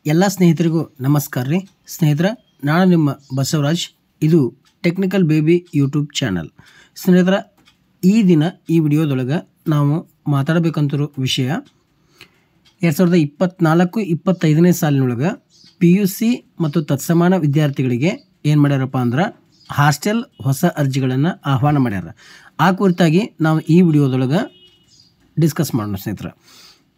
ಎಲ್ಲ ಸ್ನೇಹಿತರಿಗೂ ನಮಸ್ಕಾರ ರೀ. ಸ್ನೇಹಿತರ, ನಾನು ನಿಮ್ಮ ಬಸವರಾಜ್. ಇದು ಟೆಕ್ನಿಕಲ್ ಬೇಬಿ ಯೂಟ್ಯೂಬ್ ಚಾನಲ್. ಸ್ನೇಹಿತರ, ಈ ದಿನ ಈ ವಿಡಿಯೋದೊಳಗೆ ನಾವು ಮಾತಾಡಬೇಕಂತಿರೋ ವಿಷಯ 2024-25ನೇ ಸಾಲಿನೊಳಗೆ PUC ಮತ್ತು ತತ್ಸಮಾನ ವಿದ್ಯಾರ್ಥಿಗಳಿಗೆ ಏನು ಮಾಡ್ಯಾರಪ್ಪ ಅಂದ್ರೆ ಹಾಸ್ಟೆಲ್ ಹೊಸ ಅರ್ಜಿಗಳನ್ನು ಆಹ್ವಾನ ಮಾಡ್ಯಾರ. ಆ ಕುರಿತಾಗಿ ನಾವು ಈ ವಿಡಿಯೋದೊಳಗೆ ಡಿಸ್ಕಸ್ ಮಾಡೋಣ. ಸ್ನೇಹಿತರೆ,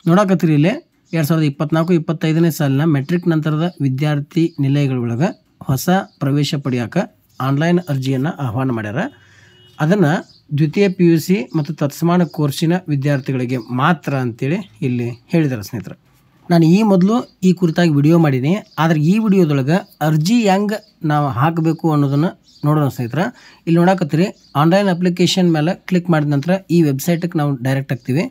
ನೋಡಕತ್ತೀರಿ ಇಲ್ಲೇ 2024-25ನೇ ಸಾಲಿನ ಮೆಟ್ರಿಕ್ ನಂತರದ ವಿದ್ಯಾರ್ಥಿ ನಿಲಯಗಳೊಳಗೆ ಹೊಸ ಪ್ರವೇಶ ಪಡೆಯೋಕೆ ಆನ್ಲೈನ್ ಅರ್ಜಿಯನ್ನು ಆಹ್ವಾನ ಮಾಡ್ಯಾರ. ಅದನ್ನು ದ್ವಿತೀಯ PUC ಮತ್ತು ತತ್ಸಮಾನ ಕೋರ್ಸಿನ ವಿದ್ಯಾರ್ಥಿಗಳಿಗೆ ಮಾತ್ರ ಅಂತೇಳಿ ಇಲ್ಲಿ ಹೇಳಿದ್ದಾರೆ. ಸ್ನೇಹಿತರೆ, ನಾನು ಈ ಮೊದಲು ಈ ಕುರಿತಾಗಿ ವಿಡಿಯೋ ಮಾಡೀನಿ. ಆದರೆ ಈ ವಿಡಿಯೋದೊಳಗೆ ಅರ್ಜಿ ಹೆಂಗೆ ನಾವು ಹಾಕಬೇಕು ಅನ್ನೋದನ್ನು ನೋಡೋಣ. ಸ್ನೇಹಿತರೆ, ಇಲ್ಲಿ ನೋಡಕತ್ತೀರಿ ಆನ್ಲೈನ್ ಅಪ್ಲಿಕೇಶನ್ ಮೇಲೆ ಕ್ಲಿಕ್ ಮಾಡಿದ ನಂತರ ಈ ವೆಬ್ಸೈಟಿಗೆ ನಾವು ಡೈರೆಕ್ಟ್ ಆಗ್ತೀವಿ.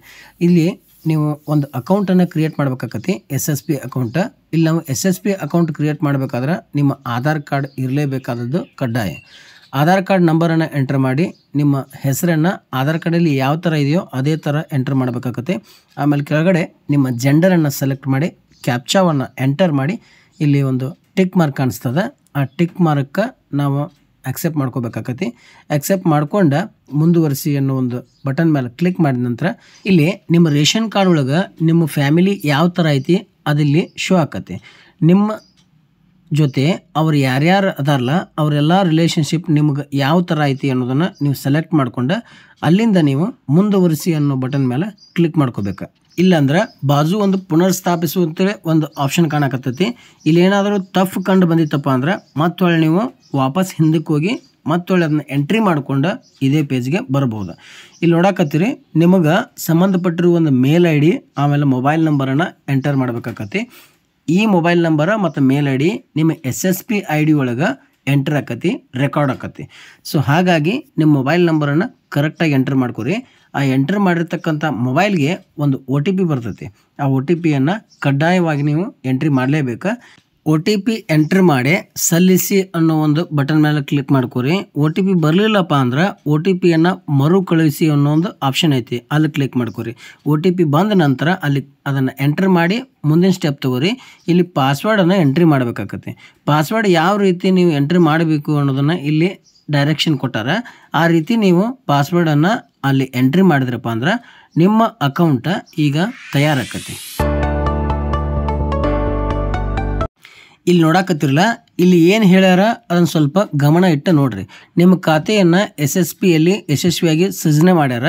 ಇಲ್ಲಿ ನೀವು ಒಂದು ಅಕೌಂಟನ್ನು ಕ್ರಿಯೇಟ್ ಮಾಡಬೇಕಾಗತ್ತೆ, SSP ಅಕೌಂಟ. ಇಲ್ಲಿ ನಾವು SSP ಅಕೌಂಟ್ ಕ್ರಿಯೇಟ್ ಮಾಡಬೇಕಾದ್ರೆ ನಿಮ್ಮ ಆಧಾರ್ ಕಾರ್ಡ್ ಇರಲೇಬೇಕಾದದ್ದು ಕಡ್ಡಾಯ. ಆಧಾರ್ ಕಾರ್ಡ್ ನಂಬರನ್ನು ಎಂಟರ್ ಮಾಡಿ ನಿಮ್ಮ ಹೆಸರನ್ನು ಆಧಾರ್ ಕಾರ್ಡಲ್ಲಿ ಯಾವ ಥರ ಇದೆಯೋ ಅದೇ ಥರ ಎಂಟರ್ ಮಾಡಬೇಕಾಗತ್ತೆ. ಆಮೇಲೆ ಕೆಳಗಡೆ ನಿಮ್ಮ ಜೆಂಡರನ್ನು ಸೆಲೆಕ್ಟ್ ಮಾಡಿ ಕ್ಯಾಪ್ಚಾವನ್ನು ಎಂಟರ್ ಮಾಡಿ ಇಲ್ಲಿ ಒಂದು ಟಿಕ್ ಮಾರ್ಕ್ ಕಾಣಿಸ್ತದೆ. ಆ ಟಿಕ್ ಮಾರ್ಕ್ಕೆ ನಾವು ಅಕ್ಸೆಪ್ಟ್ ಮಾಡ್ಕೋಬೇಕಾಗತ್ತೆ. ಅಕ್ಸೆಪ್ಟ್ ಮಾಡ್ಕೊಂಡು ಮುಂದುವರಿಸಿ ಅನ್ನೋ ಒಂದು ಬಟನ್ ಮೇಲೆ ಕ್ಲಿಕ್ ಮಾಡಿದ ನಂತರ ಇಲ್ಲಿ ನಿಮ್ಮ ರೇಷನ್ ಕಾರ್ಡ್ ಒಳಗೆ ನಿಮ್ಮ ಫ್ಯಾಮಿಲಿ ಯಾವ ಥರ ಐತಿ ಅದಿಲ್ಲಿ ಶೋ ಆಕತ್ತೆ. ನಿಮ್ಮ ಜೊತೆ ಅವ್ರು ಯಾರ್ಯಾರು ಅದಾರಲ್ಲ ಅವರೆಲ್ಲ ರಿಲೇಷನ್ಶಿಪ್ ನಿಮ್ಗೆ ಯಾವ ಥರ ಐತಿ ಅನ್ನೋದನ್ನು ನೀವು ಸೆಲೆಕ್ಟ್ ಮಾಡ್ಕೊಂಡು ಅಲ್ಲಿಂದ ನೀವು ಮುಂದುವರಿಸಿ ಅನ್ನೋ ಬಟನ್ ಮೇಲೆ ಕ್ಲಿಕ್ ಮಾಡ್ಕೋಬೇಕು. ಇಲ್ಲಾಂದ್ರೆ ಬಾಜು ಒಂದು ಪುನರ್ಸ್ಥಾಪಿಸುವಂತೇಳಿ ಒಂದು ಆಪ್ಷನ್ ಕಾಣಕತ್ತೈತಿ. ಇಲ್ಲಿ ಏನಾದರೂ ತಪ್ಪು ಕಂಡು ಬಂದಿತ್ತಪ್ಪ ಅಂದ್ರೆ ಮತ್ತೊಳ್ಳೆ ನೀವು ವಾಪಸ್ ಹಿಂದಕ್ಕೆ ಹೋಗಿ ಮತ್ತೊಳ್ಳೆ ಅದನ್ನ ಎಂಟ್ರಿ ಮಾಡ್ಕೊಂಡು ಇದೇ ಪೇಜ್ಗೆ ಬರ್ಬೋದು. ಇಲ್ಲಿ ನೋಡಕತ್ತೀರಿ ನಿಮಗೆ ಸಂಬಂಧಪಟ್ಟಿರುವ ಒಂದು ಮೇಲ್ ID ಆಮೇಲೆ ಮೊಬೈಲ್ ನಂಬರನ್ನು ಎಂಟರ್ ಮಾಡಬೇಕಾಗತ್ತೆ. ಈ ಮೊಬೈಲ್ ನಂಬರ ಮತ್ತು ಮೇಲ್ ID ನಿಮ್ಮ SSP ID ಒಳಗೆ ಎಂಟರ್ ಆಕತಿ, ರೆಕಾರ್ಡ್ ಆಕತಿ. ಸೊ ಹಾಗಾಗಿ ನಿಮ್ಮ ಮೊಬೈಲ್ ನಂಬರನ್ನು ಕರೆಕ್ಟಾಗಿ ಎಂಟರ್ ಮಾಡ್ಕೊರಿ. ಆ ಎಂಟರ್ ಮಾಡಿರ್ತಕ್ಕಂಥ ಮೊಬೈಲ್ಗೆ ಒಂದು OTP ಬರ್ತೈತಿ. ಆ OTPಯನ್ನು ಕಡ್ಡಾಯವಾಗಿ ನೀವು ಎಂಟ್ರಿ ಮಾಡಲೇಬೇಕು. OTP ಎಂಟ್ರ್ ಮಾಡಿ ಸಲ್ಲಿಸಿ ಅನ್ನೋ ಒಂದು ಬಟನ್ ಮೇಲೆ ಕ್ಲಿಕ್ ಮಾಡ್ಕೊರಿ. OTP ಬರಲಿಲ್ಲಪ್ಪ ಅಂದ್ರೆ OTPಯನ್ನು ಮರು ಕಳುಹಿಸಿ ಅನ್ನೋ ಒಂದು ಆಪ್ಷನ್ ಐತಿ, ಅಲ್ಲಿ ಕ್ಲಿಕ್ ಮಾಡ್ಕೊರಿ. OTP ಬಂದ ನಂತರ ಅಲ್ಲಿ ಅದನ್ನು ಎಂಟ್ರ್ ಮಾಡಿ ಮುಂದಿನ ಸ್ಟೆಪ್ ತಗೋರಿ. ಇಲ್ಲಿ ಪಾಸ್ವರ್ಡನ್ನು ಎಂಟ್ರಿ ಮಾಡಬೇಕಾಗತ್ತೆ. ಪಾಸ್ವರ್ಡ್ ಯಾವ ರೀತಿ ನೀವು ಎಂಟ್ರಿ ಮಾಡಬೇಕು ಅನ್ನೋದನ್ನು ಇಲ್ಲಿ ಡೈರೆಕ್ಷನ್ ಕೊಟ್ಟಾರ. ಆ ರೀತಿ ನೀವು ಪಾಸ್ವರ್ಡನ್ನು ಅಲ್ಲಿ ಎಂಟ್ರಿ ಮಾಡಿದ್ರಪ್ಪ ಅಂದ್ರೆ ನಿಮ್ಮ ಅಕೌಂಟ ಈಗ ತಯಾರಾಕತಿ. ಇಲ್ಲಿ ನೋಡಕತ್ತಿರಲ್ಲ, ಇಲ್ಲಿ ಏನು ಹೇಳ್ಯಾರ ಅದನ್ನು ಸ್ವಲ್ಪ ಗಮನ ಇಟ್ಟು ನೋಡ್ರಿ. ನಿಮ್ಮ ಖಾತೆಯನ್ನು SSPಯಲ್ಲಿ ಯಶಸ್ವಿಯಾಗಿ ಸೃಜನೆ ಮಾಡ್ಯಾರ.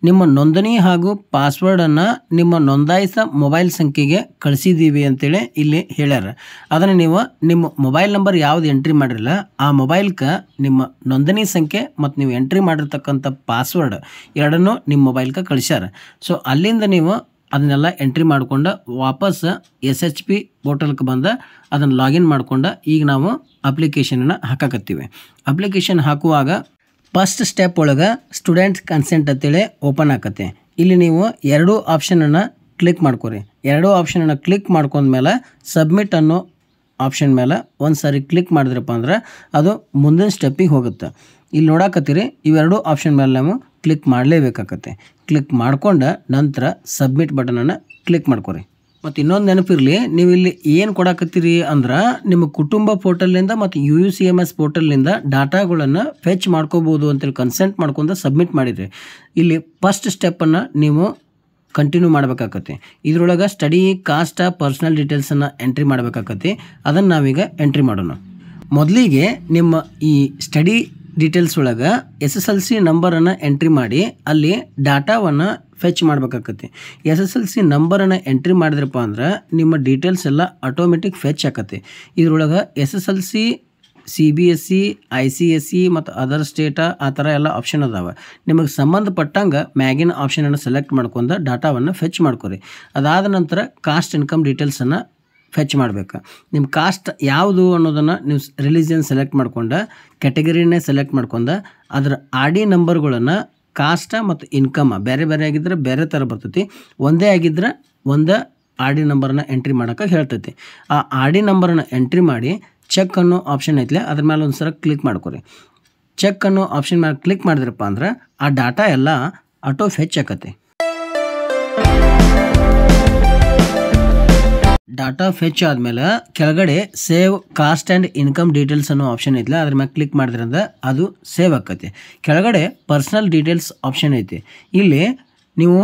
ನಿಮ್ಮ ನೋಂದಣಿ ಹಾಗೂ ಪಾಸ್ವರ್ಡನ್ನು ನಿಮ್ಮ ನೋಂದಾಯಿತ ಮೊಬೈಲ್ ಸಂಖ್ಯೆಗೆ ಕಳಿಸಿದ್ದೀವಿ ಅಂತೇಳಿ ಇಲ್ಲಿ ಹೇಳ್ಯಾರ. ಅದನ್ನು ನೀವು ನಿಮ್ಮ ಮೊಬೈಲ್ ನಂಬರ್ ಯಾವ್ದು ಎಂಟ್ರಿ ಮಾಡಿರಲ್ಲ ಆ ಮೊಬೈಲ್ಗೆ ನಿಮ್ಮ ನೋಂದಣಿ ಸಂಖ್ಯೆ ಮತ್ತು ನೀವು ಎಂಟ್ರಿ ಮಾಡಿರ್ತಕ್ಕಂಥ ಪಾಸ್ವರ್ಡ್ ಎರಡನ್ನೂ ನಿಮ್ಮ ಮೊಬೈಲ್ಗೆ ಕಳಿಸ್ಯಾರ. ಸೊ ಅಲ್ಲಿಂದ ನೀವು ಅದನ್ನೆಲ್ಲ ಎಂಟ್ರಿ ಮಾಡ್ಕೊಂಡು ವಾಪಸ್ SHP ಪೋರ್ಟಲ್ಗೆ ಬಂದು ಅದನ್ನು ಲಾಗಿನ್ ಮಾಡ್ಕೊಂಡು ಈಗ ನಾವು ಅಪ್ಲಿಕೇಶನನ್ನು ಹಾಕಕತ್ತೀವಿ. ಅಪ್ಲಿಕೇಶನ್ ಹಾಕುವಾಗ ಫಸ್ಟ್ ಸ್ಟೆಪ್ ಒಳಗೆ ಸ್ಟೂಡೆಂಟ್ ಕನ್ಸೆಂಟ್ ಅಂತೇಳಿ ಓಪನ್ ಆಕತ್ತೆ. ಇಲ್ಲಿ ನೀವು ಎರಡೂ ಆಪ್ಷನನ್ನು ಕ್ಲಿಕ್ ಮಾಡ್ಕೊರಿ. ಎರಡೂ ಆಪ್ಷನನ್ನು ಕ್ಲಿಕ್ ಮಾಡ್ಕೊಂಡ್ಮೇಲೆ ಸಬ್ಮಿಟ್ ಅನ್ನೋ ಆಪ್ಷನ್ ಮೇಲೆ ಒಂದು ಸಾರಿ ಕ್ಲಿಕ್ ಮಾಡಿದ್ರಪ್ಪ ಅಂದ್ರೆ ಅದು ಮುಂದಿನ ಸ್ಟೆಪ್ಪಿಗೆ ಹೋಗುತ್ತೆ. ಇಲ್ಲಿ ನೋಡಕತ್ತೀರಿ ಇವೆರಡೂ ಆಪ್ಷನ್ ಮೇಲೆ ನಾವು ಕ್ಲಿಕ್ ಮಾಡಲೇಬೇಕಾಗತ್ತೆ. ಕ್ಲಿಕ್ ಮಾಡ್ಕೊಂಡು ನಂತರ ಸಬ್ಮಿಟ್ ಬಟನನ್ನು ಕ್ಲಿಕ್ ಮಾಡ್ಕೊರಿ. ಮತ್ತು ಇನ್ನೊಂದು ನೆನಪಿರಲಿ, ನೀವು ಇಲ್ಲಿ ಏನು ಕೊಡಕತ್ತೀರಿ ಅಂದ್ರೆ ನಿಮ್ಮ ಕುಟುಂಬ ಪೋರ್ಟಲ್ನಿಂದ ಮತ್ತು UUCMS ಪೋರ್ಟಲ್ನಿಂದ ಡಾಟಾಗಳನ್ನು ಫೆಚ್ ಮಾಡ್ಕೋಬೋದು ಅಂತೇಳಿ ಕನ್ಸೆಂಟ್ ಮಾಡ್ಕೊಂಡು ಸಬ್ಮಿಟ್ ಮಾಡಿದ್ರಿ. ಇಲ್ಲಿ ಫಸ್ಟ್ ಸ್ಟೆಪ್ಪನ್ನು ನೀವು ಕಂಟಿನ್ಯೂ ಮಾಡಬೇಕಾಗತ್ತೆ. ಇದರೊಳಗೆ ಸ್ಟಡಿ ಕಾಸ್ಟ್ ಪರ್ಸ್ನಲ್ ಡೀಟೇಲ್ಸನ್ನು ಎಂಟ್ರಿ ಮಾಡಬೇಕಾಗತ್ತೆ. ಅದನ್ನು ನಾವೀಗ ಎಂಟ್ರಿ ಮಾಡೋಣ. ಮೊದಲಿಗೆ ನಿಮ್ಮ ಈ ಸ್ಟಡಿ ಡೀಟೇಲ್ಸ್ ಒಳಗೆ SSLC ನಂಬರನ್ನು ಎಂಟ್ರಿ ಮಾಡಿ ಅಲ್ಲಿ ಡಾಟಾವನ್ನು ಫೆಚ್ ಮಾಡಬೇಕಾಗತ್ತೆ. SSLC ನಂಬರನ್ನು ಎಂಟ್ರಿ ಮಾಡಿದ್ರಪ್ಪ ಅಂದ್ರೆ ನಿಮ್ಮ ಡೀಟೇಲ್ಸ್ ಎಲ್ಲ ಆಟೋಮೆಟಿಕ್ ಫೆಚ್ ಆಕತ್ತೆ. ಇದರೊಳಗೆ SSLC CBSE ICSE ಮತ್ತು ಅದರ್ ಸ್ಟೇಟ ಆ ಥರ ಎಲ್ಲ ಆಪ್ಷನ್ ಅದಾವೆ. ನಿಮಗೆ ಸಂಬಂಧಪಟ್ಟಂಗೆ ಮ್ಯಾಗಿನ ಆಪ್ಷನನ್ನು ಸೆಲೆಕ್ಟ್ ಮಾಡ್ಕೊಂಡು ಡಾಟಾವನ್ನು ಫೆಚ್ ಮಾಡ್ಕೊರಿ. ಅದಾದ ನಂತರ ಕಾಸ್ಟ್ ಇನ್ಕಮ್ ಡೀಟೇಲ್ಸನ್ನು ಫೆಚ್ ಮಾಡಬೇಕು. ನಿಮ್ಮ ಕಾಸ್ಟ್ ಯಾವುದು ಅನ್ನೋದನ್ನು ನೀವು ರಿಲಿಜನ್ ಸೆಲೆಕ್ಟ್ ಮಾಡ್ಕೊಂಡು ಕ್ಯಾಟಗರಿನೇ ಸೆಲೆಕ್ಟ್ ಮಾಡ್ಕೊಂಡು ಅದರ RD ನಂಬರ್ಗಳನ್ನು ಕಾಸ್ಟ್ ಮತ್ತು ಇನ್ಕಮ್ ಬೇರೆ ಬೇರೆ ಆಗಿದ್ದರೆ ಬೇರೆ ಥರ ಬರ್ತೈತಿ. ಒಂದೇ ಆಗಿದ್ದರೆ ಒಂದೇ RD ನಂಬರನ್ನು ಎಂಟ್ರಿ ಮಾಡೋಕ್ಕೆ ಹೇಳ್ತೈತಿ. ಆ RD ನಂಬರನ್ನು ಎಂಟ್ರಿ ಮಾಡಿ ಚೆಕ್ ಅನ್ನೋ ಆಪ್ಷನ್ ಐತ್ಲೆ ಅದ್ರ ಮೇಲೆ ಒಂದು ಸಲ ಕ್ಲಿಕ್ ಮಾಡ್ಕೊರಿ. ಚೆಕ್ ಅನ್ನೋ ಆಪ್ಷನ್ ಮೇಲೆ ಕ್ಲಿಕ್ ಮಾಡಿದ್ರಪ್ಪ ಅಂದ್ರೆ ಆ ಡಾಟಾ ಎಲ್ಲ ಆಟೋ ಫೆಚ್ ಆಕತ್ತೆ. ಡಾಟಾ ಫೆಚ್ ಆದಮೇಲೆ ಕೆಳಗಡೆ save cost and income details ಅನ್ನೋ ಆಪ್ಷನ್ ಐತಿಲ್ಲ, ಅದ್ರ ಮ್ಯಾಗೆ ಕ್ಲಿಕ್ ಮಾಡಿದ್ರಿಂದ ಅದು ಸೇವ್ ಆಕತಿ. ಕೆಳಗಡೆ ಪರ್ಸ್ನಲ್ ಡೀಟೇಲ್ಸ್ ಆಪ್ಷನ್ ಐತಿ. ಇಲ್ಲಿ ನೀವು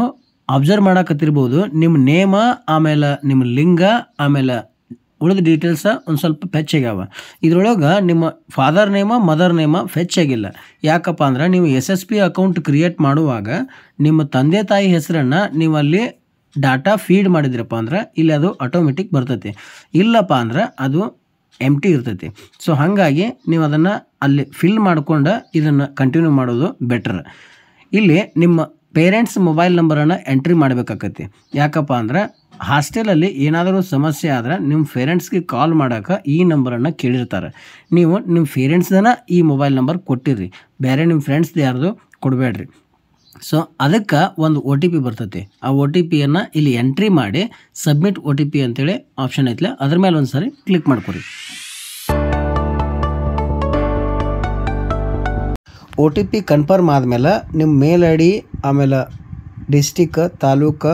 ಅಬ್ಸರ್ವ್ ಮಾಡಕತ್ತಿರ್ಬೋದು, ನಿಮ್ಮ ನೇಮ, ಆಮೇಲೆ ನಿಮ್ಮ ಲಿಂಗ, ಆಮೇಲೆ ಉಳಿದ ಡೀಟೇಲ್ಸ ಒಂದು ಸ್ವಲ್ಪ ಫೆಚ್ ಆಗ್ಯಾವ. ಇದ್ರೊಳಗೆ ನಿಮ್ಮ ಫಾದರ್ ನೇಮ, ಮದರ್ ನೇಮ ಫೆಚ್ ಆಗಿಲ್ಲ. ಯಾಕಪ್ಪ ಅಂದ್ರೆ ನೀವು SSP ಅಕೌಂಟ್ ಕ್ರಿಯೇಟ್ ಮಾಡುವಾಗ ನಿಮ್ಮ ತಂದೆ ತಾಯಿ ಹೆಸರನ್ನು ನೀವು ಅಲ್ಲಿ ಡಾಟಾ ಫೀಡ್ ಮಾಡಿದ್ರಪ್ಪ ಅಂದ್ರೆ ಇಲ್ಲಿ ಅದು ಆಟೋಮೆಟಿಕ್ ಬರ್ತೈತಿ. ಇಲ್ಲಪ್ಪ ಅಂದ್ರೆ ಅದು ಎಂಟಿ ಇರ್ತೈತಿ. ಸೊ ಹಾಗಾಗಿ ನೀವು ಅದನ್ನು ಅಲ್ಲಿ ಫಿಲ್ ಮಾಡ್ಕೊಂಡು ಇದನ್ನು ಕಂಟಿನ್ಯೂ ಮಾಡೋದು ಬೆಟ್ರ್. ಇಲ್ಲಿ ನಿಮ್ಮ ಪೇರೆಂಟ್ಸ್ ಮೊಬೈಲ್ ನಂಬರನ್ನು ಎಂಟ್ರಿ ಮಾಡಬೇಕಾಕತಿ. ಯಾಕಪ್ಪ ಅಂದ್ರೆ ಹಾಸ್ಟೆಲಲ್ಲಿ ಏನಾದರೂ ಸಮಸ್ಯೆ ಆದ್ರೆ ನಿಮ್ಮ ಪೇರೆಂಟ್ಸ್ಗೆ ಕಾಲ್ ಮಾಡೋಕೆ ಈ ನಂಬರನ್ನು ಕೇಳಿರ್ತಾರೆ. ನೀವು ನಿಮ್ಮ ಪೇರೆಂಟ್ಸ್ದನ ಈ ಮೊಬೈಲ್ ನಂಬರ್ ಕೊಟ್ಟಿರ್ರಿ, ಬೇರೆ ನಿಮ್ಮ ಫ್ರೆಂಡ್ಸ್ದು ಯಾರ್ದು ಕೊಡಬೇಡ್ರಿ. ಸೊ ಅದಕ್ಕೆ ಒಂದು OTP ಬರ್ತೈತಿ. ಆ OTPಯನ್ನು ಇಲ್ಲಿ ಎಂಟ್ರಿ ಮಾಡಿ ಸಬ್ಮಿಟ್ OTP ಅಂತೇಳಿ ಆಪ್ಷನ್ ಐತ್ಲೆ, ಅದ್ರ ಮೇಲೆ ಒಂದು ಸಾರಿ ಕ್ಲಿಕ್ ಮಾಡ್ಕೊರಿ. OTP ಕನ್ಫರ್ಮ್ ಆದಮೇಲೆ ನಿಮ್ಮ ಮೇಲ್ ID, ಆಮೇಲೆ district, taluk,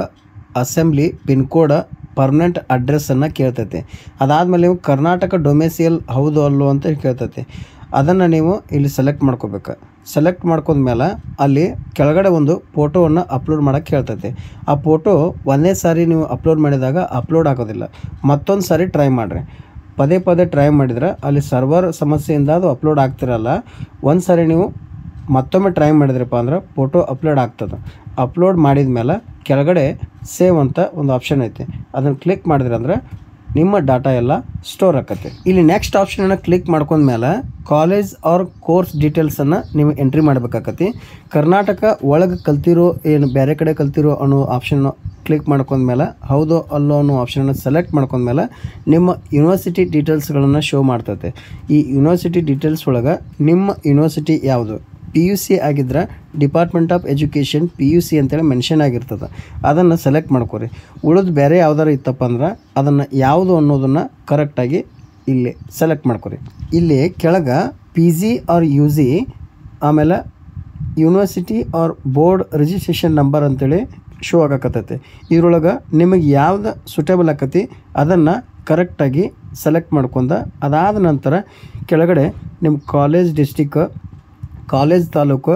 assembly, pin code, permanent ಅಡ್ರೆಸ್ಸನ್ನು ಕೇಳ್ತೈತಿ. ಅದಾದಮೇಲೆ ನೀವು ಕರ್ನಾಟಕ ಡೊಮೆಸಿಯಲ್ ಹೌದು ಅಲ್ಲೋ ಅಂತ ಕೇಳ್ತೈತಿ. ಅದನ್ನು ನೀವು ಇಲ್ಲಿ ಸೆಲೆಕ್ಟ್ ಮಾಡ್ಕೋಬೇಕು. ಸೆಲೆಕ್ಟ್ ಮಾಡ್ಕೊಂಡ್ಮೇಲೆ ಅಲ್ಲಿ ಕೆಳಗಡೆ ಒಂದು ಫೋಟೋವನ್ನು ಅಪ್ಲೋಡ್ ಮಾಡೋಕ್ಕೆ ಹೇಳ್ತೈತಿ. ಆ ಫೋಟೋ ಒಂದೇ ಸಾರಿ ನೀವು ಅಪ್ಲೋಡ್ ಮಾಡಿದಾಗ ಅಪ್ಲೋಡ್ ಆಗೋದಿಲ್ಲ. ಮತ್ತೊಂದು ಸಾರಿ ಟ್ರೈ ಮಾಡಿರಿ. ಪದೇ ಪದೇ ಟ್ರೈ ಮಾಡಿದ್ರೆ ಅಲ್ಲಿ ಸರ್ವರ್ ಸಮಸ್ಯೆಯಿಂದ ಅದು ಅಪ್ಲೋಡ್ ಆಗ್ತಿರಲ್ಲ. ಒಂದು ಸಾರಿ ನೀವು ಮತ್ತೊಮ್ಮೆ ಟ್ರೈ ಮಾಡಿದ್ರಪ್ಪ ಅಂದ್ರೆ ಫೋಟೋ ಅಪ್ಲೋಡ್ ಆಗ್ತದೆ. ಅಪ್ಲೋಡ್ ಮಾಡಿದ ಮೇಲೆ ಕೆಳಗಡೆ ಸೇವ್ ಅಂತ ಒಂದು ಆಪ್ಷನ್ ಐತಿ. ಅದನ್ನು ಕ್ಲಿಕ್ ಮಾಡಿದ್ರೆ ಅಂದ್ರೆ ನಿಮ್ಮ ಡಾಟಾ ಎಲ್ಲ ಸ್ಟೋರ್ ಆಕತ್ತೆ. ಇಲ್ಲಿ ನೆಕ್ಸ್ಟ್ ಆಪ್ಷನನ್ನು ಕ್ಲಿಕ್ ಮಾಡ್ಕೊಂಡ್ಮೇಲೆ ಕಾಲೇಜ್ ಆರ್ ಕೋರ್ಸ್ ಡೀಟೇಲ್ಸನ್ನು ನೀವು ಎಂಟ್ರಿ ಮಾಡಬೇಕಾಕತಿ. ಕರ್ನಾಟಕ ಒಳಗೆ ಕಲ್ತಿರೋ ಏನು ಬೇರೆ ಕಡೆ ಕಲ್ತಿರೋ ಅನ್ನೋ ಆಪ್ಷನ್ನು ಕ್ಲಿಕ್ ಮಾಡ್ಕೊಂಡ್ಮೇಲೆ ಹೌದು ಅಲ್ಲೋ ಅನ್ನೋ ಆಪ್ಷನನ್ನು ಸೆಲೆಕ್ಟ್ ಮಾಡ್ಕೊಂಡ್ಮೇಲೆ ನಿಮ್ಮ ಯೂನಿವರ್ಸಿಟಿ ಡೀಟೇಲ್ಸ್ಗಳನ್ನು ಶೋ ಮಾಡ್ತೈತೆ. ಈ ಯೂನಿವರ್ಸಿಟಿ ಡೀಟೇಲ್ಸ್ ಒಳಗೆ ನಿಮ್ಮ ಯೂನಿವರ್ಸಿಟಿ ಯಾವುದು, PUC ಆಗಿದ್ರೆ ಡಿಪಾರ್ಟ್ಮೆಂಟ್ ಆಫ್ ಎಜುಕೇಷನ್ PUC ಅಂತೇಳಿ ಮೆನ್ಷನ್ ಆಗಿರ್ತದೆ. ಅದನ್ನು ಸೆಲೆಕ್ಟ್ ಮಾಡ್ಕೊರಿ. ಉಳಿದು ಬೇರೆ ಯಾವ್ದಾರು ಇತ್ತಪ್ಪ ಅಂದ್ರೆ ಅದನ್ನು ಯಾವುದು ಅನ್ನೋದನ್ನು ಕರೆಕ್ಟಾಗಿ ಇಲ್ಲಿ ಸೆಲೆಕ್ಟ್ ಮಾಡ್ಕೊರಿ. ಇಲ್ಲಿ ಕೆಳಗೆ PG ಆರ್ UG, ಆಮೇಲೆ university or board registration number ಅಂತೇಳಿ ಶೋ ಆಗಕತ್ತೈತೆ. ಇದ್ರೊಳಗೆ ನಿಮಗೆ ಯಾವ್ದು ಸೂಟೇಬಲ್ ಆಕತಿ ಅದನ್ನು ಕರೆಕ್ಟಾಗಿ ಸೆಲೆಕ್ಟ್ ಮಾಡ್ಕೊಂಡ ಅದಾದ ನಂತರ ಕೆಳಗಡೆ ನಿಮ್ಮ college district, college taluk,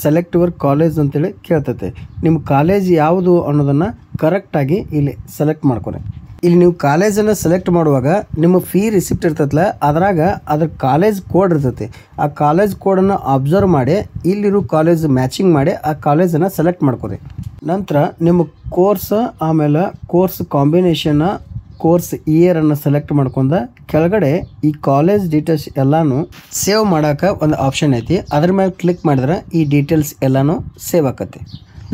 select your college ಅಂತೇಳಿ ಕೇಳ್ತೈತೆ. ನಿಮ್ಮ ಕಾಲೇಜ್ ಯಾವುದು ಅನ್ನೋದನ್ನು ಕರೆಕ್ಟಾಗಿ ಇಲ್ಲಿ ಸೆಲೆಕ್ಟ್ ಮಾಡ್ಕೊರಿ. ಇಲ್ಲಿ ನೀವು ಕಾಲೇಜನ್ನು ಸೆಲೆಕ್ಟ್ ಮಾಡುವಾಗ ನಿಮ್ಮ ಫೀ ರಿಸಿಪ್ಟ್ ಇರ್ತೈತಲ್ಲ, ಅದ್ರಾಗ ಅದ್ರ ಕಾಲೇಜ್ ಕೋಡ್ ಇರ್ತೈತಿ. ಆ ಕಾಲೇಜ್ ಕೋಡನ್ನು ಅಬ್ಸರ್ವ್ ಮಾಡಿ ಇಲ್ಲಿರೋ ಕಾಲೇಜ್ ಮ್ಯಾಚಿಂಗ್ ಮಾಡಿ ಆ ಕಾಲೇಜನ್ನು ಸೆಲೆಕ್ಟ್ ಮಾಡ್ಕೊರಿ. ನಂತರ ನಿಮ್ಮ ಕೋರ್ಸ್, ಆಮೇಲೆ ಕೋರ್ಸ್ ಕಾಂಬಿನೇಷನ್ನ, ಕೋರ್ಸ್ ಇಯರನ್ನು ಸೆಲೆಕ್ಟ್ ಮಾಡ್ಕೊಂಡ ಕೆಳಗಡೆ ಈ ಕಾಲೇಜ್ ಡೀಟೇಲ್ಸ್ ಎಲ್ಲಾನು ಸೇವ್ ಮಾಡೋಕೆ ಒಂದು ಆಪ್ಷನ್ ಐತಿ. ಅದ್ರ ಮೇಲೆ ಕ್ಲಿಕ್ ಮಾಡಿದ್ರೆ ಈ ಡೀಟೇಲ್ಸ್ ಎಲ್ಲಾನು ಸೇವ್ ಆಕತಿ.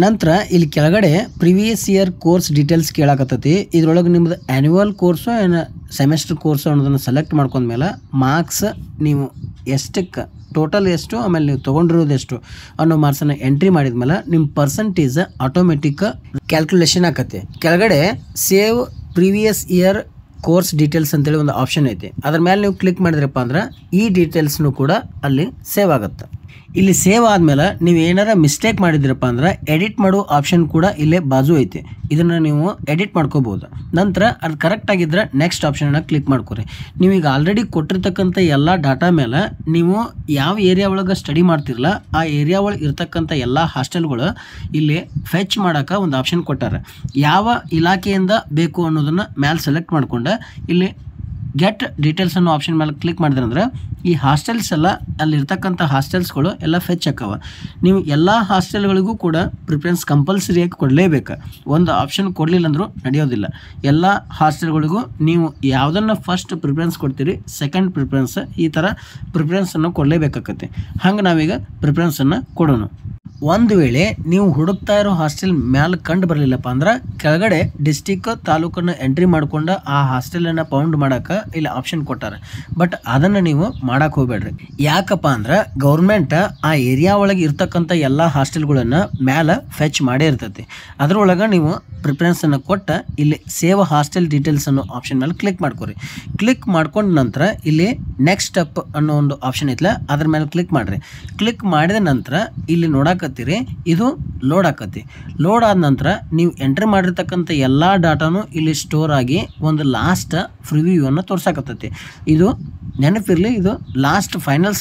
ನಂತರ ಇಲ್ಲಿ ಕೆಳಗಡೆ ಪ್ರಿವಿಯಸ್ ಇಯರ್ ಕೋರ್ಸ್ ಡೀಟೇಲ್ಸ್ ಕೇಳಾಕತ್ತೈತಿ. ಇದ್ರೊಳಗೆ ನಿಮ್ಮದು ಆ್ಯನ್ಯುವಲ್ ಕೋರ್ಸು ಏನು ಸೆಮೆಸ್ಟರ್ ಕೋರ್ಸು ಅನ್ನೋದನ್ನು ಸೆಲೆಕ್ಟ್ ಮಾಡ್ಕೊಂಡ್ಮೇಲೆ ಮಾರ್ಕ್ಸ್ ನೀವು ಎಷ್ಟಕ್ಕೆ ಟೋಟಲ್ ಎಷ್ಟು, ಆಮೇಲೆ ನೀವು ತೊಗೊಂಡಿರೋದು ಎಷ್ಟು ಅನ್ನೋ ಮಾರ್ಕ್ಸನ್ನು ಎಂಟ್ರಿ ಮಾಡಿದ್ಮೇಲೆ ನಿಮ್ಮ ಪರ್ಸೆಂಟೇಜ್ ಆಟೋಮೆಟಿಕ್ ಕ್ಯಾಲ್ಕುಲೇಷನ್ ಆಕತಿ. ಕೆಳಗಡೆ save previous year course details ಅಂತೇಳಿ ಒಂದು ಆಪ್ಷನ್ ಐತಿ. ಅದ್ರ ಮೇಲೆ ನೀವು ಕ್ಲಿಕ್ ಮಾಡಿದ್ರಪ್ಪ ಅಂದ್ರೆ ಈ ಡೀಟೇಲ್ಸ್ನು ಕೂಡ ಅಲ್ಲಿ ಸೇವ್ ಆಗುತ್ತೆ. ಇಲ್ಲಿ ಸೇವ್ ಆದಮೇಲೆ ನೀವು ಏನಾರ ಮಿಸ್ಟೇಕ್ ಮಾಡಿದ್ರಪ್ಪ ಅಂದ್ರೆ ಎಡಿಟ್ ಮಾಡೋ ಆಪ್ಷನ್ ಕೂಡ ಇಲ್ಲೇ ಬಾಜು ಐತಿ. ಇದನ್ನು ನೀವು ಎಡಿಟ್ ಮಾಡ್ಕೋಬೋದು. ನಂತರ ಅದು ಕರೆಕ್ಟ್ ಆಗಿದ್ರೆ ನೆಕ್ಸ್ಟ್ ಆಪ್ಷನನ್ನು ಕ್ಲಿಕ್ ಮಾಡ್ಕೊರಿ. ನೀವೀಗ ಆಲ್ರೆಡಿ ಕೊಟ್ಟಿರ್ತಕ್ಕಂಥ ಎಲ್ಲ ಡಾಟಾ ಮೇಲೆ ನೀವು ಯಾವ ಏರಿಯಾ ಒಳಗೆ ಸ್ಟಡಿ ಮಾಡ್ತಿರಲ್ಲ ಆ ಏರಿಯಾ ಒಳಗೆ ಇರ್ತಕ್ಕಂಥ ಎಲ್ಲ ಹಾಸ್ಟೆಲ್ಗಳು ಇಲ್ಲಿ ಫೆಚ್ ಮಾಡೋಕೆ ಒಂದು ಆಪ್ಷನ್ ಕೊಟ್ಟಾರೆ. ಯಾವ ಇಲಾಖೆಯಿಂದ ಬೇಕು ಅನ್ನೋದನ್ನು ಮೇಲೆ ಸೆಲೆಕ್ಟ್ ಮಾಡ್ಕೊಂಡು ಇಲ್ಲಿ ಗೆಟ್ ಡೀಟೇಲ್ಸ್ ಅನ್ನೋ ಆಪ್ಷನ್ ಮೇಲೆ ಕ್ಲಿಕ್ ಮಾಡಿದ್ರೆ ಅಂದ್ರೆ ಈ ಹಾಸ್ಟೆಲ್ಸ್ ಎಲ್ಲ ಅಲ್ಲಿರ್ತಕ್ಕಂಥ ಹಾಸ್ಟೆಲ್ಸ್ಗಳು ಎಲ್ಲ ಫೆಚ್ ಆಕ್ಕವ. ನೀವು ಎಲ್ಲ ಹಾಸ್ಟೆಲ್ಗಳಿಗೂ ಕೂಡ ಪ್ರಿಫರೆನ್ಸ್ ಕಂಪಲ್ಸರಿಯಾಗಿ ಕೊಡಲೇಬೇಕು. ಒಂದು ಆಪ್ಷನ್ ಕೊಡಲಿಲ್ಲ ಅಂದರೂ ನಡೆಯೋದಿಲ್ಲ. ಎಲ್ಲ ಹಾಸ್ಟೆಲ್ಗಳಿಗೂ ನೀವು ಯಾವುದನ್ನು ಫಸ್ಟ್ ಪ್ರಿಫರೆನ್ಸ್ ಕೊಡ್ತೀರಿ, ಸೆಕೆಂಡ್ ಪ್ರಿಫರೆನ್ಸ್, ಈ ಥರ ಪ್ರಿಫರೆನ್ಸನ್ನು ಕೊಡಲೇಬೇಕಾಗತ್ತೆ. ಹಂಗೆ ನಾವೀಗ ಪ್ರಿಫರೆನ್ಸನ್ನು ಕೊಡೋಣ. ಒಂದು ವೇಳೆ ನೀವು ಹುಡುಕ್ತಾ ಇರೋ ಹಾಸ್ಟೆಲ್ ಮ್ಯಾಲೆ ಕಂಡು ಬರಲಿಲ್ಲಪ್ಪ ಅಂದ್ರೆ ಕೆಳಗಡೆ ಡಿಸ್ಟಿಕ್, ತಾಲೂಕನ್ನು ಎಂಟ್ರಿ ಮಾಡ್ಕೊಂಡು ಆ ಹಾಸ್ಟೆಲನ್ನು ಫೌಂಡ್ ಮಾಡೋಕೆ ಇಲ್ಲಿ ಆಪ್ಷನ್ ಕೊಟ್ಟಾರೆ. ಬಟ್ ಅದನ್ನು ನೀವು ಮಾಡಕ್ಕೆ ಹೋಗ್ಬೇಡ್ರಿ. ಯಾಕಪ್ಪ ಅಂದ್ರೆ ಗೌರ್ಮೆಂಟ್ ಆ ಏರಿಯಾ ಒಳಗೆ ಇರ್ತಕ್ಕಂಥ ಎಲ್ಲ ಹಾಸ್ಟೆಲ್ಗಳನ್ನು ಮ್ಯಾಲೆ ಫೆಚ್ ಮಾಡೇ ಇರ್ತೈತಿ. ಅದರೊಳಗೆ ನೀವು ಪ್ರಿಫರೆನ್ಸನ್ನು ಕೊಟ್ಟು ಇಲ್ಲಿ ಸೇವ್ ಹಾಸ್ಟೆಲ್ ಡೀಟೇಲ್ಸ್ ಅನ್ನೋ ಆಪ್ಷನ್ ಮೇಲೆ ಕ್ಲಿಕ್ ಮಾಡ್ಕೊರಿ. ಕ್ಲಿಕ್ ಮಾಡ್ಕೊಂಡ ನಂತರ ಇಲ್ಲಿ ನೆಕ್ಸ್ಟ್ ಸ್ಟೆಪ್ ಅನ್ನೋ ಒಂದು ಆಪ್ಷನ್ ಐತಲ್ಲ ಅದ್ರ ಮೇಲೆ ಕ್ಲಿಕ್ ಮಾಡಿರಿ. ಕ್ಲಿಕ್ ಮಾಡಿದ ನಂತರ ಇಲ್ಲಿ ನೋಡಕ್ಕೆ ಮಾಡಕತ್ತೀರಿ ಇದು ಲೋಡ್ ಆಕತಿ. ಲೋಡ್ ಆದ ನಂತರ ನೀವು ಎಂಟ್ರಿ ಮಾಡಿರ್ತಕ್ಕಂಥ ಎಲ್ಲ ಡಾಟಾನು ಇಲ್ಲಿ ಸ್ಟೋರ್ ಆಗಿ ಒಂದು ಲಾಸ್ಟ್ ಪ್ರಿವ್ಯೂವನ್ನು ತೋರ್ಸಾಕತ್ತೈತಿ. ಇದು ನೆನಪಿರಲಿ, ಇದು ಲಾಸ್ಟ್ ಫೈನಲ್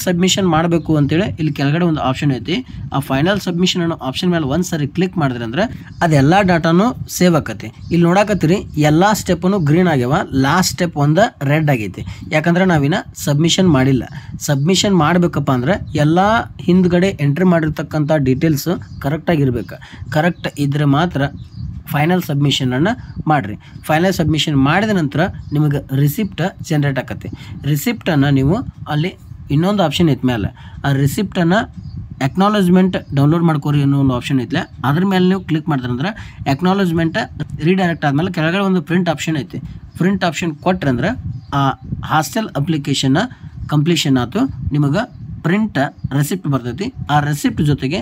ಸಬ್ಮಿಷನ್ ಮಾಡಬೇಕು ಅಂತೇಳಿ ಇಲ್ಲಿ ಕೆಳಗಡೆ ಒಂದು ಆಪ್ಷನ್ ಐತಿ. ಆ ಫೈನಲ್ ಸಬ್ಮಿಷನ್ ಅನ್ನೋ ಆಪ್ಷನ್ ಮೇಲೆ ಒಂದು ಸರಿ ಕ್ಲಿಕ್ ಮಾಡಿದ್ರೆ ಅಂದ್ರೆ ಅದೆಲ್ಲ ಡಾಟಾನು ಸೇವ್ ಆಕತಿ. ಇಲ್ಲಿ ನೋಡಾಕತ್ತೀರಿ ಎಲ್ಲ ಸ್ಟೆಪ್ಪನ್ನು ಗ್ರೀನ್ ಆಗ್ಯಾವ, ಲಾಸ್ಟ್ ಸ್ಟೆಪ್ ಒಂದು ರೆಡ್ ಆಗೈತಿ. ಯಾಕಂದ್ರೆ ನಾವಿನ್ನ ಸಬ್ಮಿಷನ್ ಮಾಡಿಲ್ಲ. ಸಬ್ಮಿಷನ್ ಮಾಡಬೇಕಪ್ಪ ಅಂದ್ರೆ ಎಲ್ಲ ಹಿಂದ್ಗಡೆ ಎಂಟ್ರಿ ಮಾಡಿರ್ತಕ್ಕಂಥ ಡೀಟೇಲ್ಸ್ ಕರೆಕ್ಟಾಗಿರ್ಬೇಕು. ಕರೆಕ್ಟ್ ಇದ್ರೆ ಮಾತ್ರ ಫೈನಲ್ ಸಬ್ಮಿಷನನ್ನು ಮಾಡಿರಿ. ಫೈನಲ್ ಸಬ್ಮಿಷನ್ ಮಾಡಿದ ನಂತರ ನಿಮಗೆ ರಿಸಿಪ್ಟ್ ಜನ್ರೇಟ್ ಆಕತಿ. ರಿಸಿಪ್ಟನ್ನು ನೀವು ಅಲ್ಲಿ ಇನ್ನೊಂದು ಆಪ್ಷನ್ ಐತೆ ಮೇಲೆ, ಆ ರಿಸಿಪ್ಟನ್ನು ಎಕ್ನಾಲಜ್ಮೆಂಟ್ ಡೌನ್ಲೋಡ್ ಮಾಡ್ಕೋರಿ ಅನ್ನೋ ಒಂದು ಆಪ್ಷನ್ ಐತೆ. ಅದ್ರ ಮೇಲೆ ನೀವು ಕ್ಲಿಕ್ ಮಾಡಿದ್ರೆ ಅಂದ್ರೆ ಎಕ್ನಾಲಜ್ಮೆಂಟ್ ರೀಡೈರೆಕ್ಟ್ ಆದಮೇಲೆ ಕೆಳಗಡೆ ಒಂದು ಪ್ರಿಂಟ್ ಆಪ್ಷನ್ ಐತಿ. ಪ್ರಿಂಟ್ ಆಪ್ಷನ್ ಕೊಟ್ರೆ ಅಂದ್ರೆ ಆ ಹಾಸ್ಟೆಲ್ ಅಪ್ಲಿಕೇಶನ್ನ ಕಂಪ್ಲೀಷನ್ ಆಯ್ತು, ನಿಮಗೆ ಪ್ರಿಂಟ್ ರೆಸಿಪ್ಟ್ ಬರ್ತೈತಿ. ಆ ರೆಸಿಪ್ಟ್ ಜೊತೆಗೆ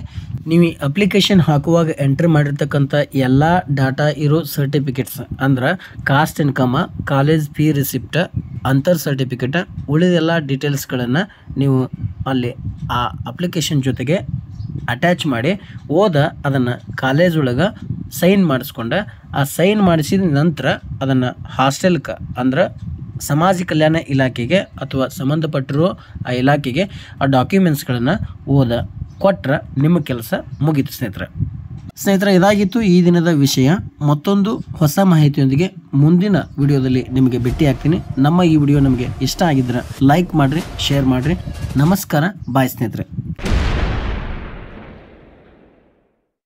ನೀವು ಈ ಅಪ್ಲಿಕೇಶನ್ ಹಾಕುವಾಗ ಎಂಟ್ರಿ ಮಾಡಿರ್ತಕ್ಕಂಥ ಎಲ್ಲ ಡಾಟಾ ಇರೋ ಸರ್ಟಿಫಿಕೇಟ್ಸ್ ಅಂದ್ರೆ caste income, college fee receipt, ಅಂತರ್ ಸರ್ಟಿಫಿಕೇಟ್, ಉಳಿದೆಲ್ಲ ಡೀಟೇಲ್ಸ್ಗಳನ್ನು ನೀವು ಅಲ್ಲಿ ಆ ಅಪ್ಲಿಕೇಶನ್ ಜೊತೆಗೆ ಅಟ್ಯಾಚ್ ಮಾಡಿ ಅದನ್ನು ಕಾಲೇಜ್ ಒಳಗೆ ಸೈನ್ ಮಾಡಿಸ್ಕೊಂಡು ಆ ಸೈನ್ ಮಾಡಿಸಿದ ನಂತರ ಅದನ್ನು ಹಾಸ್ಟೆಲ್ಗೆ ಅಂದ್ರೆ ಸಮಾಜ ಕಲ್ಯಾಣ ಇಲಾಖೆಗೆ ಅಥವಾ ಸಂಬಂಧಪಟ್ಟಿರೋ ಆ ಇಲಾಖೆಗೆ ಆ ಡಾಕ್ಯುಮೆಂಟ್ಸ್ಗಳನ್ನು ಕೊಟ್ಟರೆ ನಿಮ್ಮ ಕೆಲಸ ಮುಗೀತು ಸ್ನೇಹಿತರೆ. ಇದಾಗಿತ್ತು ಈ ದಿನದ ವಿಷಯ. ಮತ್ತೊಂದು ಹೊಸ ಮಾಹಿತಿಯೊಂದಿಗೆ ಮುಂದಿನ ವಿಡಿಯೋದಲ್ಲಿ ನಿಮಗೆ ಭೇಟಿ ಆಗ್ತೀನಿ. ನಮ್ಮ ಈ ವಿಡಿಯೋ ನಿಮಗೆ ಇಷ್ಟ ಆಗಿದ್ರೆ ಲೈಕ್ ಮಾಡಿರಿ, ಶೇರ್ ಮಾಡಿರಿ. ನಮಸ್ಕಾರ, ಬಾಯ್ ಸ್ನೇಹಿತರೆ.